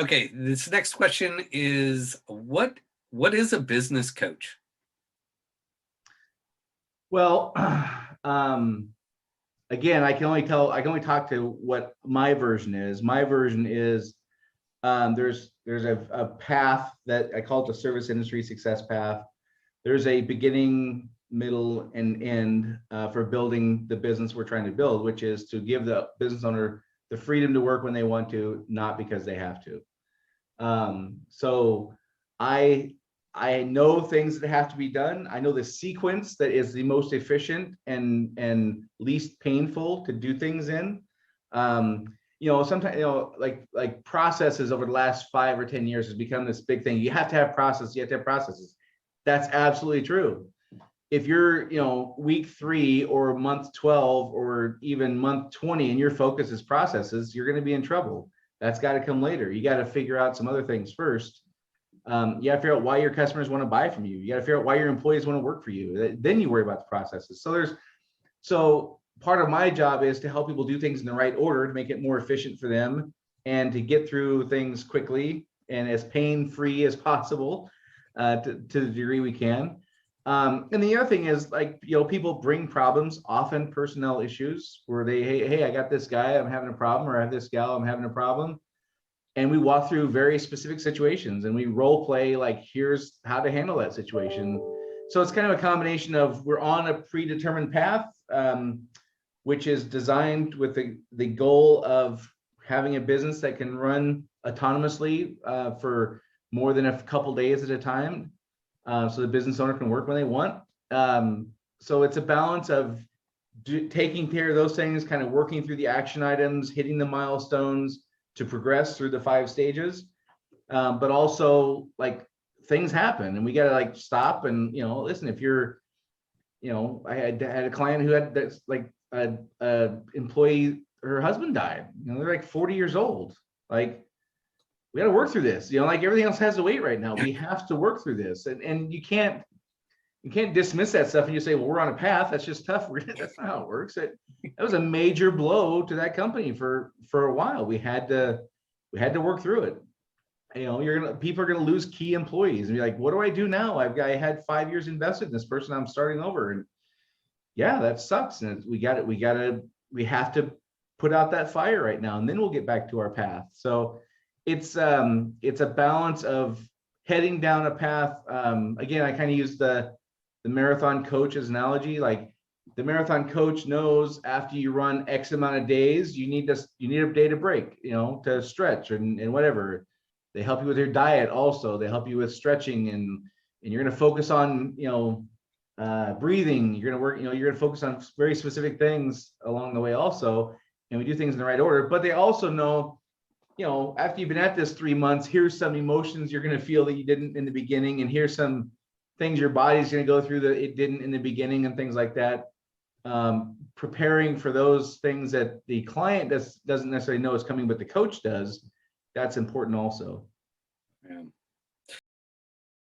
Okay, this next question is what is a business coach? Well, again, I can only talk to what my version is. My version is there's a path that I call it the service industry success path. There's a beginning, middle, and end for building the business we're trying to build, which is to give the business owner the freedom to work when they want to, not because they have to. So I know things that have to be done. I know the sequence that is the most efficient and least painful to do things in. Sometimes, like processes over the last 5 or 10 years has become this big thing. You have to have processes. You have to have processes. That's absolutely true. If you're, week 3 or month 12 or even month 20 and your focus is processes, you're going to be in trouble. That's got to come later. You got to figure out some other things first. You got to figure out why your customers want to buy from you. You got to figure out why your employees want to work for you. Then you worry about the processes. So part of my job is to help people do things in the right order to make it more efficient for them and to get through things quickly and as pain-free as possible to the degree we can. And the other thing is, people bring problems, often personnel issues, where hey, I got this guy, I'm having a problem, or I have this gal, I'm having a problem. And we walk through very specific situations and we role play, like, here's how to handle that situation. So it's kind of a combination of, we're on a predetermined path, which is designed with the goal of having a business that can run autonomously for more than a couple days at a time. So the business owner can work when they want. So it's a balance of taking care of those things, kind of working through the action items, hitting the milestones to progress through the 5 stages. But also, like, things happen and we got to stop and, listen, if you're, I had a client who had this, a employee, her husband died, they're like 40 years old. Like, we got to work through this, like everything else has to wait right now. We have to work through this. And you can't dismiss that stuff and you say, well, we're on a path. That's just tough. That's not how it works. That was a major blow to that company for a while. We had to work through it. People are going to lose key employees and be like, what do I do now? I had 5 years invested in this person. I'm starting over. And yeah, that sucks. And we have to put out that fire right now, and then we'll get back to our path. So it's a balance of heading down a path. Again, I kind of use the marathon coach as analogy. Like, the marathon coach knows after you run X amount of days, you need a day to break, to stretch and whatever. They help you with your diet. Also, they help you with stretching, and you're going to focus on, breathing. You're going to work, you're going to focus on very specific things along the way also. And we do things in the right order, but they also know, after you've been at this 3 months, here's some emotions you're going to feel that you didn't in the beginning. And here's some things your body's going to go through that it didn't in the beginning, and things like that. Preparing for those things that the client doesn't necessarily know is coming, but the coach does. That's important also. Yeah.